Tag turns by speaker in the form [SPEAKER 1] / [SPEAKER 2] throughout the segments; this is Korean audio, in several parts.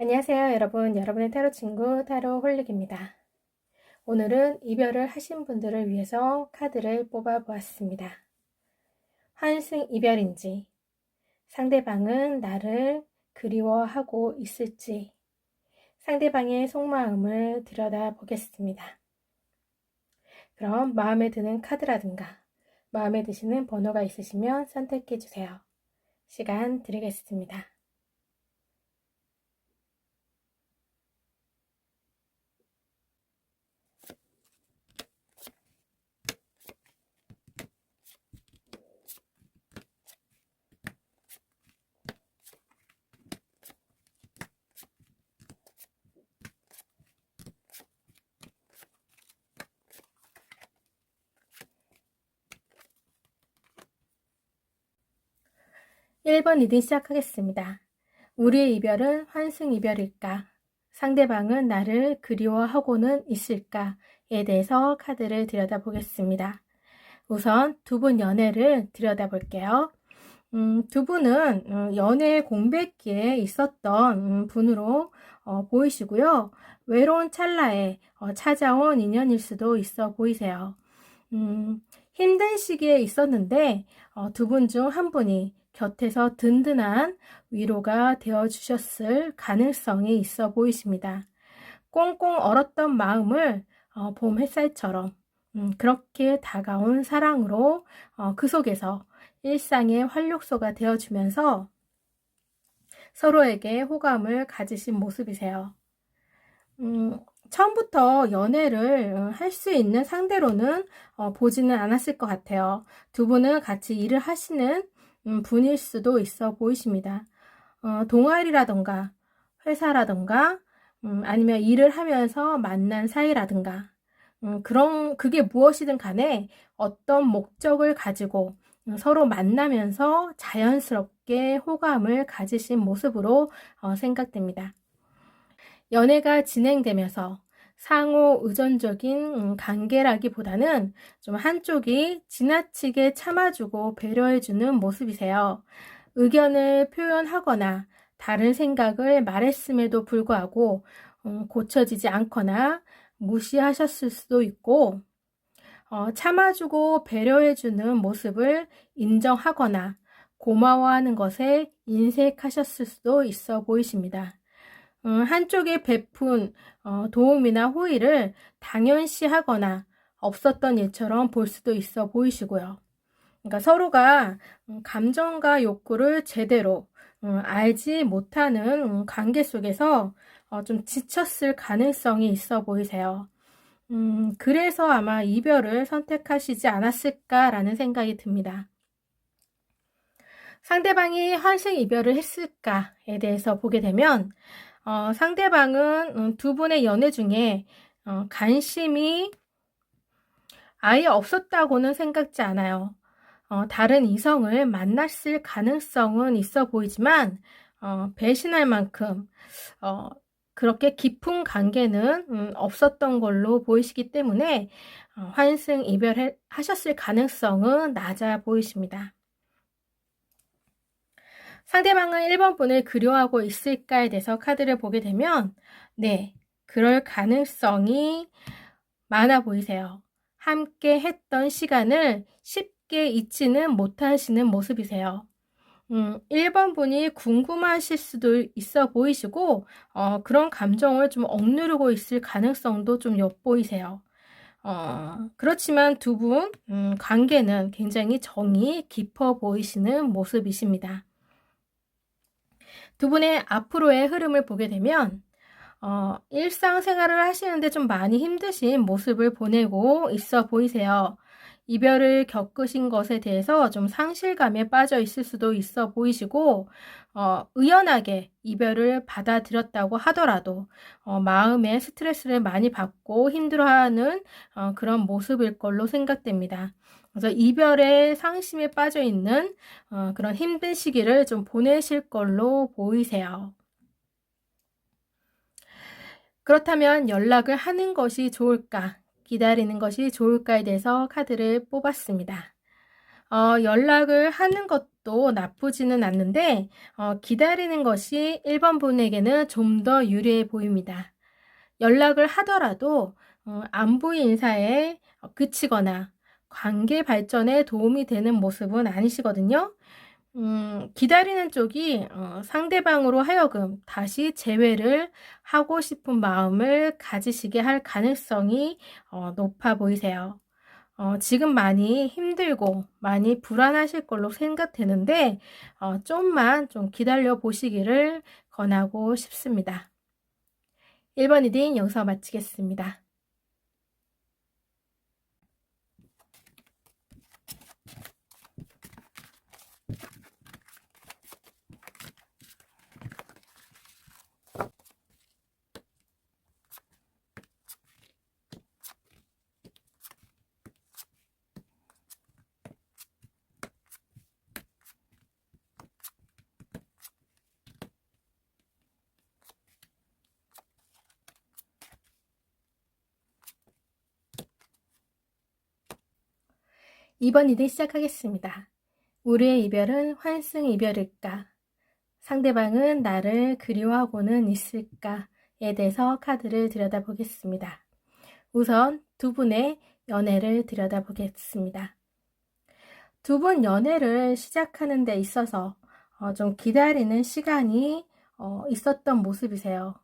[SPEAKER 1] 안녕하세요 여러분, 여러분의 타로 친구 타로 홀릭입니다. 오늘은 이별을 하신 분들을 위해서 카드를 뽑아 보았습니다. 환승 이별인지, 상대방은 나를 그리워하고 있을지, 상대방의 속마음을 들여다 보겠습니다. 그럼 마음에 드는 카드라든가 마음에 드시는 번호가 있으시면 선택해 주세요. 시간 드리겠습니다. 1번 리딩 시작하겠습니다. 우리의 이별은 환승 이별일까? 상대방은 나를 그리워하고는 있을까에 대해서 카드를 들여다보겠습니다. 우선 두 분 연애를 들여다볼게요. 두 분은 연애 공백기에 있었던 분으로 보이시고요. 외로운 찰나에 찾아온 인연일 수도 있어 보이세요. 힘든 시기에 있었는데 두 분 중 한 분이 곁에서 든든한 위로가 되어주셨을 가능성이 있어 보이십니다. 꽁꽁 얼었던 마음을 봄 햇살처럼 그렇게 다가온 사랑으로 그 속에서 일상의 활력소가 되어주면서 서로에게 호감을 가지신 모습이세요. 처음부터 연애를 할 수 있는 상대로는 보지는 않았을 것 같아요. 두 분은 같이 일을 하시는 분일 수도 있어 보이십니다. 동아리라던가 회사라던가 아니면 일을 하면서 만난 사이라든가 그게 무엇이든 간에 어떤 목적을 가지고 서로 만나면서 자연스럽게 호감을 가지신 모습으로 생각됩니다. 연애가 진행되면서 상호 의존적인 관계라기보다는 좀 한쪽이 지나치게 참아주고 배려해주는 모습이세요. 의견을 표현하거나 다른 생각을 말했음에도 불구하고 고쳐지지 않거나 무시하셨을 수도 있고 참아주고 배려해주는 모습을 인정하거나 고마워하는 것에 인색하셨을 수도 있어 보이십니다. 한쪽에 베푼 도움이나 호의를 당연시하거나 없었던 일처럼 볼 수도 있어 보이시고요. 그러니까 서로가 감정과 욕구를 제대로 알지 못하는 관계 속에서 좀 지쳤을 가능성이 있어 보이세요. 그래서 아마 이별을 선택하시지 않았을까라는 생각이 듭니다. 상대방이 환승 이별을 했을까에 대해서 보게 되면 상대방은 두 분의 연애 중에 관심이 아예 없었다고는 생각지 않아요. 다른 이성을 만났을 가능성은 있어 보이지만 배신할 만큼 그렇게 깊은 관계는 없었던 걸로 보이시기 때문에 환승 이별하셨을 가능성은 낮아 보이십니다. 상대방은 1번 분을 그리워하고 있을까에 대해서 카드를 보게 되면 네, 그럴 가능성이 많아 보이세요. 함께 했던 시간을 쉽게 잊지는 못하시는 모습이세요. 1번 분이 궁금하실 수도 있어 보이시고 그런 감정을 좀 억누르고 있을 가능성도 좀 엿보이세요. 그렇지만 두 분 관계는 굉장히 정이 깊어 보이시는 모습이십니다. 두 분의 앞으로의 흐름을 보게 되면 일상생활을 하시는데 좀 많이 힘드신 모습을 보내고 있어 보이세요. 이별을 겪으신 것에 대해서 좀 상실감에 빠져 있을 수도 있어 보이시고 의연하게 이별을 받아들였다고 하더라도 마음에 스트레스를 많이 받고 힘들어하는 그런 모습일 걸로 생각됩니다. 그래서 이별의 상심에 빠져 있는 그런 힘든 시기를 좀 보내실 걸로 보이세요. 그렇다면 연락을 하는 것이 좋을까, 기다리는 것이 좋을까에 대해서 카드를 뽑았습니다. 연락을 하는 것도 나쁘지는 않는데 기다리는 것이 1번 분에게는 좀 더 유리해 보입니다. 연락을 하더라도 안부 인사에 그치거나 관계 발전에 도움이 되는 모습은 아니시거든요. 기다리는 쪽이 상대방으로 하여금 다시 재회를 하고 싶은 마음을 가지시게 할 가능성이 높아 보이세요. 지금 많이 힘들고 많이 불안하실 걸로 생각되는데 좀만 좀 기다려 보시기를 권하고 싶습니다. 1번 리딩 여기서 마치겠습니다. 이번 리딩 시작하겠습니다. 우리의 이별은 환승 이별일까? 상대방은 나를 그리워하고는 있을까에 대해서 카드를 들여다보겠습니다. 우선 두 분의 연애를 들여다보겠습니다. 두 분 연애를 시작하는 데 있어서 좀 기다리는 시간이 있었던 모습이세요.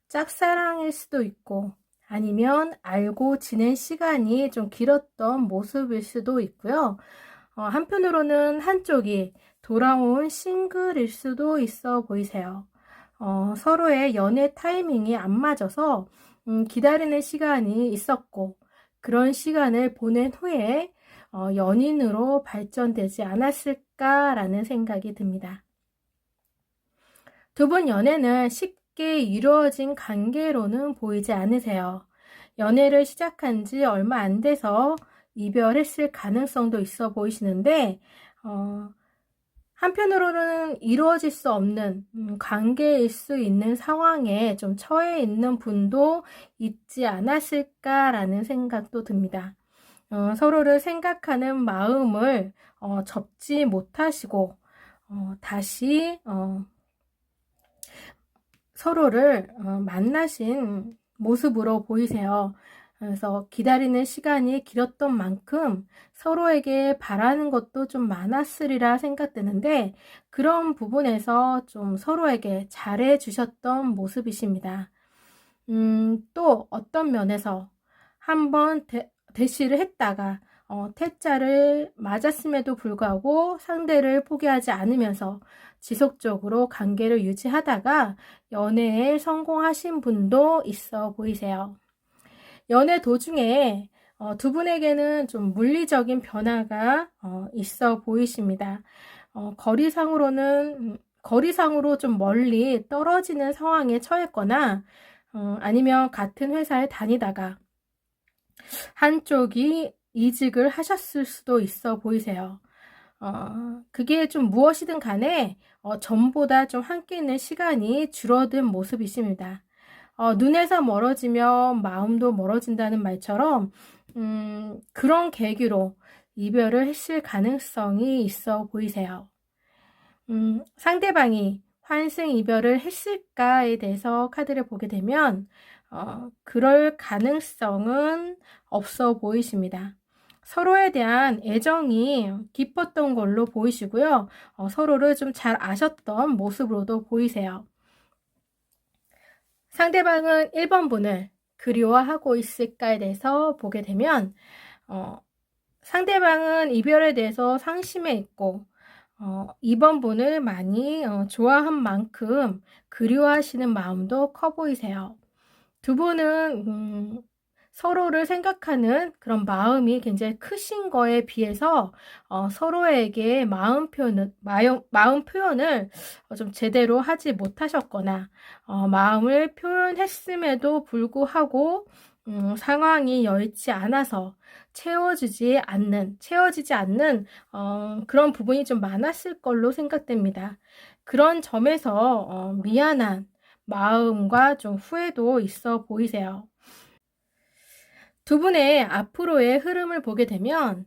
[SPEAKER 1] 짝사랑일 수도 있고 아니면 알고 지낸 시간이 좀 길었던 모습일 수도 있고요. 한편으로는 한쪽이 돌아온 싱글일 수도 있어 보이세요. 서로의 연애 타이밍이 안 맞아서 기다리는 시간이 있었고 그런 시간을 보낸 후에 연인으로 발전되지 않았을까라는 생각이 듭니다. 두 분 연애는 쉽게 이루어진 관계로는 보이지 않으세요. 연애를 시작한 지 얼마 안 돼서 이별했을 가능성도 있어 보이시는데 한편으로는 이루어질 수 없는 관계일 수 있는 상황에 좀 처해 있는 분도 있지 않았을까라는 생각도 듭니다. 서로를 생각하는 마음을 접지 못하시고 다시 서로를 만나신 모습으로 보이세요. 그래서 기다리는 시간이 길었던 만큼 서로에게 바라는 것도 좀 많았으리라 생각되는데 그런 부분에서 좀 서로에게 잘해 주셨던 모습이십니다. 또 어떤 면에서 한번 대시를 했다가 퇴짜를 맞았음에도 불구하고 상대를 포기하지 않으면서 지속적으로 관계를 유지하다가 연애에 성공하신 분도 있어 보이세요. 연애 도중에 두 분에게는 좀 물리적인 변화가 있어 보이십니다. 거리상으로 좀 멀리 떨어지는 상황에 처했거나 아니면 같은 회사에 다니다가 한쪽이 이직을 하셨을 수도 있어 보이세요. 그게 좀 무엇이든 간에 전보다 좀 함께 있는 시간이 줄어든 모습이십니다. 눈에서 멀어지면 마음도 멀어진다는 말처럼 그런 계기로 이별을 했을 가능성이 있어 보이세요. 상대방이 환승 이별을 했을까에 대해서 카드를 보게 되면 그럴 가능성은 없어 보이십니다. 서로에 대한 애정이 깊었던 걸로 보이시고요. 서로를 좀 잘 아셨던 모습으로도 보이세요. 상대방은 1번 분을 그리워하고 있을까에 대해서 보게 되면 상대방은 이별에 대해서 상심해 있고 2번 분을 많이 좋아한 만큼 그리워하시는 마음도 커 보이세요. 두 분은 서로를 생각하는 그런 마음이 굉장히 크신 거에 비해서 서로에게 마음 표현을 좀 제대로 하지 못하셨거나 마음을 표현했음에도 불구하고 상황이 여의치 않아서 채워지지 않는 그런 부분이 좀 많았을 걸로 생각됩니다. 그런 점에서 미안한 마음과 좀 후회도 있어 보이세요. 두 분의 앞으로의 흐름을 보게 되면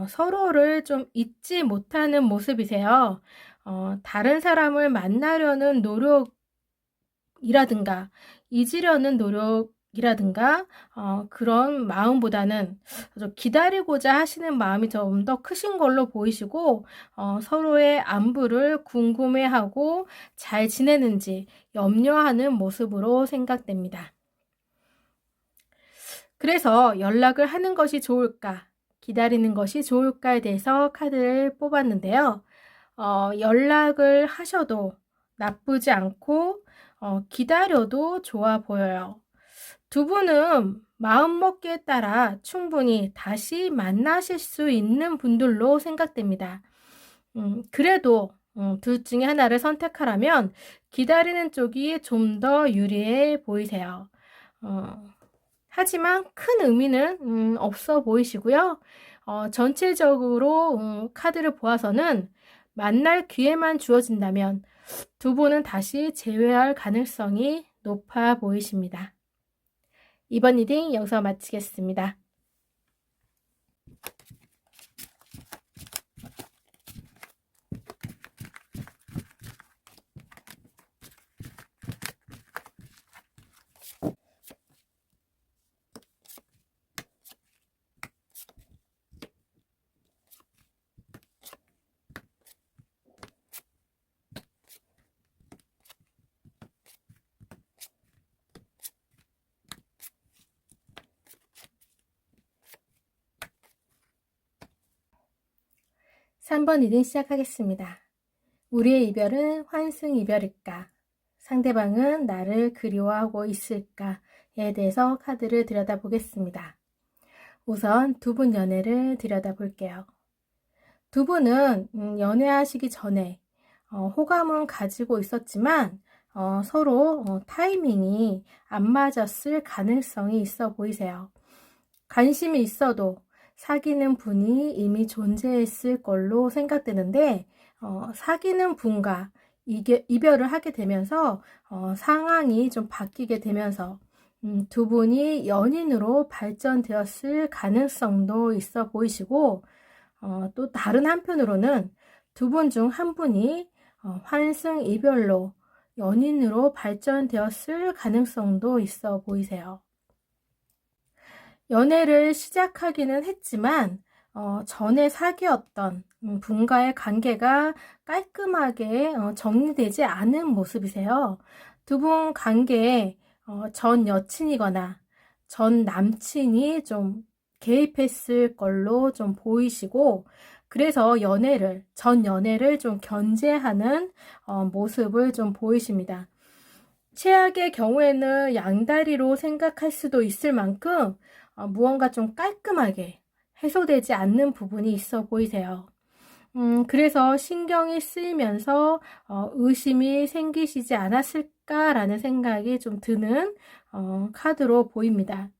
[SPEAKER 1] 서로를 좀 잊지 못하는 모습이세요. 다른 사람을 만나려는 노력이라든가 잊으려는 노력이라든가 그런 마음보다는 좀 기다리고자 하시는 마음이 좀 더 크신 걸로 보이시고 서로의 안부를 궁금해하고 잘 지내는지 염려하는 모습으로 생각됩니다. 그래서 연락을 하는 것이 좋을까, 기다리는 것이 좋을까에 대해서 카드를 뽑았는데요. 연락을 하셔도 나쁘지 않고 기다려도 좋아 보여요. 두 분은 마음먹기에 따라 충분히 다시 만나실 수 있는 분들로 생각됩니다. 그래도 둘 중에 하나를 선택하라면 기다리는 쪽이 좀 더 유리해 보이세요. 하지만 큰 의미는 없어 보이시고요. 전체적으로 카드를 보아서는 만날 기회만 주어진다면 두 분은 다시 재회할 가능성이 높아 보이십니다. 이번 리딩 여기서 마치겠습니다. 3번 리딩 시작하겠습니다. 우리의 이별은 환승 이별일까? 상대방은 나를 그리워하고 있을까에 대해서 카드를 들여다보겠습니다. 우선 두 분 연애를 들여다볼게요. 두 분은 연애하시기 전에 호감은 가지고 있었지만 서로 타이밍이 안 맞았을 가능성이 있어 보이세요. 관심이 있어도 사귀는 분이 이미 존재했을 걸로 생각되는데 사귀는 분과 이별을 하게 되면서 상황이 좀 바뀌게 되면서 두 분이 연인으로 발전되었을 가능성도 있어 보이시고 또 다른 한편으로는 두 분 중 한 분이 환승 이별로 연인으로 발전되었을 가능성도 있어 보이세요. 연애를 시작하기는 했지만 전에 사귀었던 분과의 관계가 깔끔하게 정리되지 않은 모습이세요. 두 분 관계에 전 여친이거나 전 남친이 좀 개입했을 걸로 좀 보이시고 그래서 전 연애를 좀 견제하는 모습을 좀 보이십니다. 최악의 경우에는 양다리로 생각할 수도 있을 만큼 무언가 좀 깔끔하게 해소되지 않는 부분이 있어 보이세요. 그래서 신경이 쓰이면서 의심이 생기시지 않았을까라는 생각이 좀 드는 카드로 보입니다.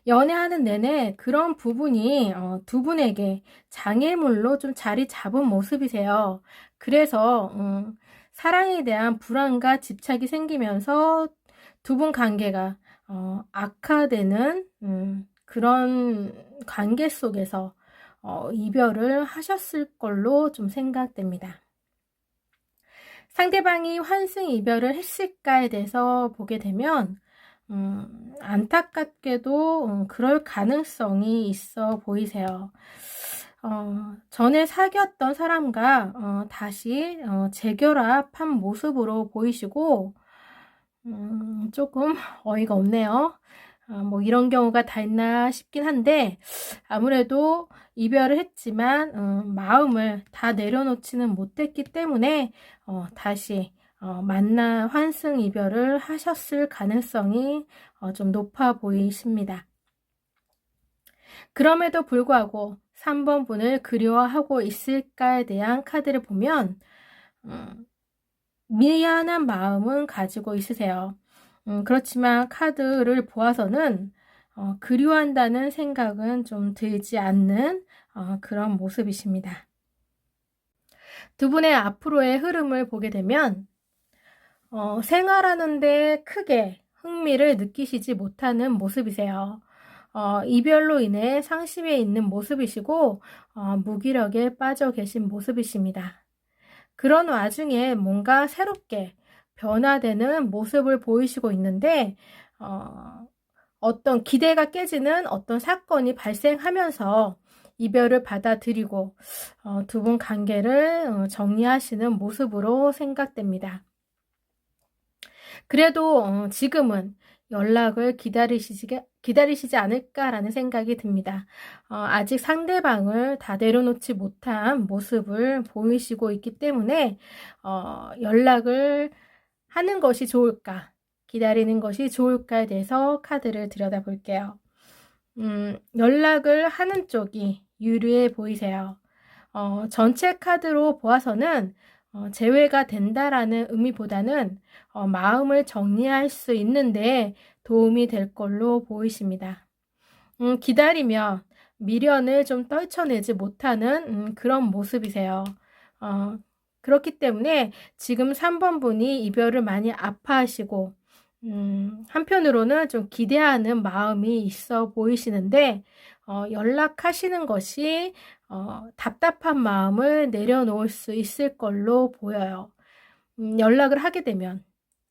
[SPEAKER 1] 연애하는 내내 그런 부분이 두 분에게 장애물로 좀 자리 잡은 모습이세요. 그래서 사랑에 대한 불안과 집착이 생기면서 두 분 관계가 악화되는 그런 관계 속에서 이별을 하셨을 걸로 좀 생각됩니다. 상대방이 환승 이별을 했을까에 대해서 보게 되면 안타깝게도 그럴 가능성이 있어 보이세요. 전에 사귀었던 사람과 다시 재결합한 모습으로 보이시고 조금 어이가 없네요. 뭐 이런 경우가 다 있나 싶긴 한데 아무래도 이별을 했지만 마음을 다 내려놓지는 못했기 때문에 다시 만나 환승 이별을 하셨을 가능성이 좀 높아 보이십니다. 그럼에도 불구하고 3번 분을 그리워하고 있을까에 대한 카드를 보면 미안한 마음은 가지고 있으세요. 그렇지만 카드를 보아서는 그리워한다는 생각은 좀 들지 않는 그런 모습이십니다. 두 분의 앞으로의 흐름을 보게 되면 생활하는데 크게 흥미를 느끼시지 못하는 모습이세요. 이별로 인해 상심해 있는 모습이시고 무기력에 빠져 계신 모습이십니다. 그런 와중에 뭔가 새롭게 변화되는 모습을 보이시고 있는데 어떤 기대가 깨지는 어떤 사건이 발생하면서 이별을 받아들이고 두 분 관계를 정리하시는 모습으로 생각됩니다. 그래도 지금은 연락을 기다리시지 않을까라는 생각이 듭니다. 아직 상대방을 다 내려놓지 못한 모습을 보이시고 있기 때문에 연락을 하는 것이 좋을까, 기다리는 것이 좋을까에 대해서 카드를 들여다볼게요. 연락을 하는 쪽이 유리해 보이세요. 전체 카드로 보아서는 재회가 된다라는 의미보다는 마음을 정리할 수 있는데 도움이 될 걸로 보이십니다. 기다리면 미련을 좀 떨쳐내지 못하는 그런 모습이세요. 그렇기 때문에 지금 3번 분이 이별을 많이 아파하시고 한편으로는 좀 기대하는 마음이 있어 보이시는데 연락하시는 것이 답답한 마음을 내려놓을 수 있을 걸로 보여요. 연락을 하게 되면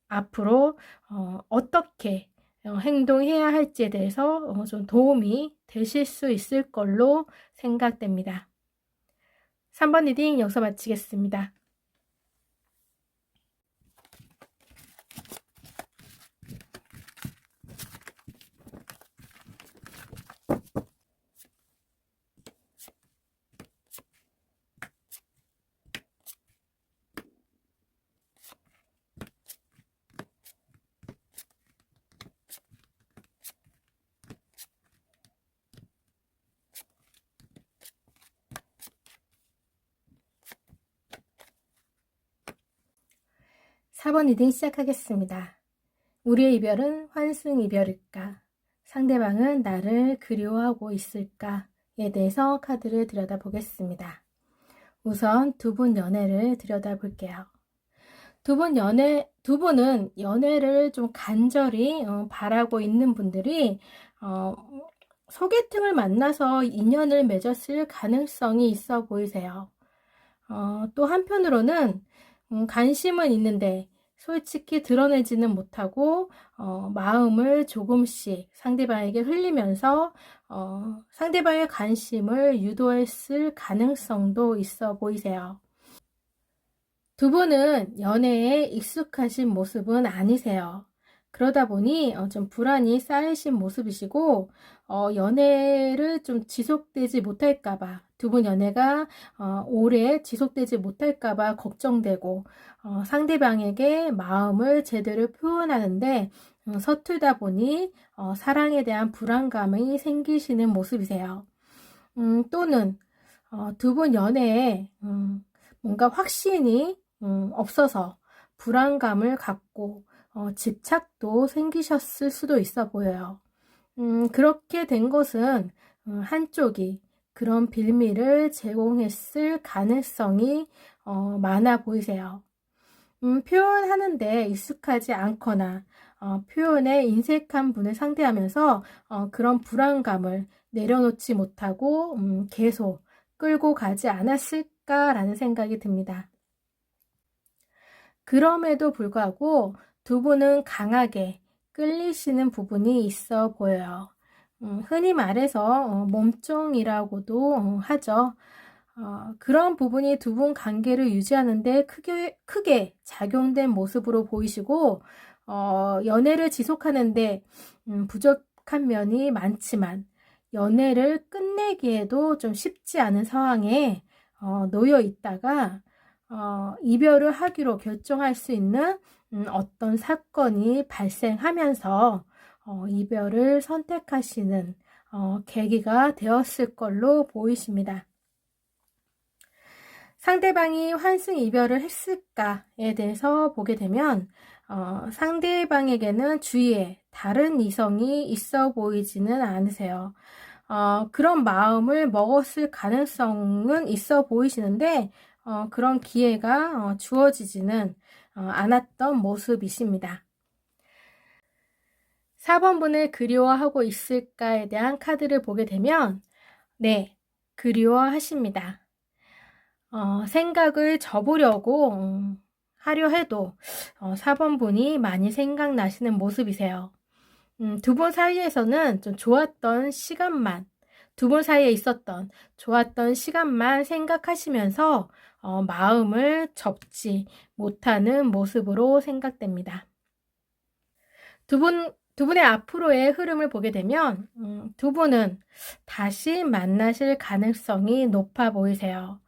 [SPEAKER 1] 앞으로 어떻게 행동해야 할지에 대해서 좀 도움이 되실 수 있을 걸로 생각됩니다. 3번 리딩 여기서 마치겠습니다. (4번) 리딩 시작하겠습니다. 우리의 이별은 환승 이별일까? 상대방은 나를 그리워하고 있을까에 대해서 카드를 들여다보겠습니다. 우선 두 분 연애를 들여다볼게요. 두 분은 연애를 좀 간절히 바라고 있는 분들이 소개팅을 만나서 인연을 맺었을 가능성이 있어 보이세요. 또 한편으로는 관심은 있는데 솔직히 드러내지는 못하고 마음을 조금씩 상대방에게 흘리면서 상대방의 관심을 유도했을 가능성도 있어 보이세요. 두 분은 연애에 익숙하신 모습은 아니세요. 그러다 보니 좀 불안이 쌓이신 모습이시고 연애를 좀 지속되지 못할까봐 두 분 연애가 오래 지속되지 못할까봐 걱정되고 상대방에게 마음을 제대로 표현하는데 서툴다 보니 사랑에 대한 불안감이 생기시는 모습이세요. 또는 두 분 연애에 뭔가 확신이 없어서 불안감을 갖고 집착도 생기셨을 수도 있어 보여요. 그렇게 된 것은 한쪽이 그런 빌미를 제공했을 가능성이 많아 보이세요. 표현하는데 익숙하지 않거나 표현에 인색한 분을 상대하면서 그런 불안감을 내려놓지 못하고 계속 끌고 가지 않았을까라는 생각이 듭니다. 그럼에도 불구하고 두 분은 강하게 끌리시는 부분이 있어 보여요. 흔히 말해서 몸종이라고도 하죠. 그런 부분이 두 분 관계를 유지하는데 크게 작용된 모습으로 보이시고 연애를 지속하는데 부족한 면이 많지만 연애를 끝내기에도 좀 쉽지 않은 상황에 놓여 있다가 이별을 하기로 결정할 수 있는 어떤 사건이 발생하면서 이별을 선택하시는 계기가 되었을 걸로 보이십니다. 상대방이 환승 이별을 했을까에 대해서 보게 되면 상대방에게는 주위에 다른 이성이 있어 보이지는 않으세요. 그런 마음을 먹었을 가능성은 있어 보이시는데 그런 기회가 주어지지는 않았던 모습이십니다. 4번분을 그리워하고 있을까에 대한 카드를 보게 되면 네, 그리워하십니다. 생각을 접으려고 하려 해도 4번분이 많이 생각나시는 모습이세요. 두 분 사이에서는 좀 좋았던 시간만, 두 분 사이에 있었던 좋았던 시간만 생각하시면서 마음을 접지 못하는 모습으로 생각됩니다. 두 분의 앞으로의 흐름을 보게 되면 두 분은 다시 만나실 가능성이 높아 보이세요.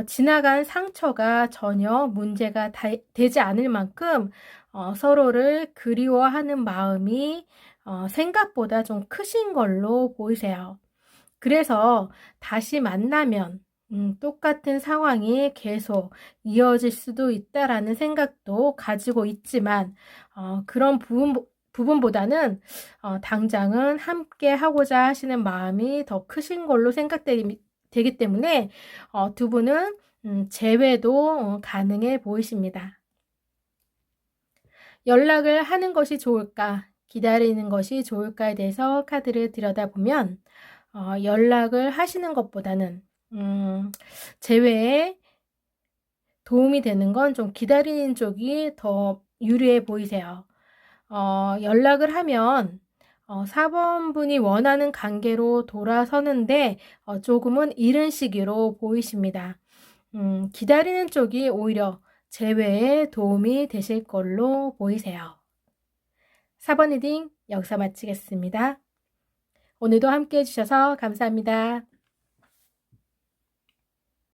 [SPEAKER 1] 지나간 상처가 전혀 문제가 되지 않을 만큼 서로를 그리워하는 마음이 생각보다 좀 크신 걸로 보이세요. 그래서 다시 만나면 똑같은 상황이 계속 이어질 수도 있다라는 생각도 가지고 있지만 그런 부분보다는 당장은 함께 하고자 하시는 마음이 더 크신 걸로 생각되기 때문에 두 분은 재회도 가능해 보이십니다. 연락을 하는 것이 좋을까, 기다리는 것이 좋을까에 대해서 카드를 들여다보면 연락을 하시는 것보다는 재회에 도움이 되는 건 좀 기다리는 쪽이 더 유리해 보이세요. 연락을 하면 4번분이 원하는 관계로 돌아서는데 조금은 이른 시기로 보이십니다. 기다리는 쪽이 오히려 재회에 도움이 되실 걸로 보이세요. 4번 리딩 여기서 마치겠습니다. 오늘도 함께 해주셔서 감사합니다.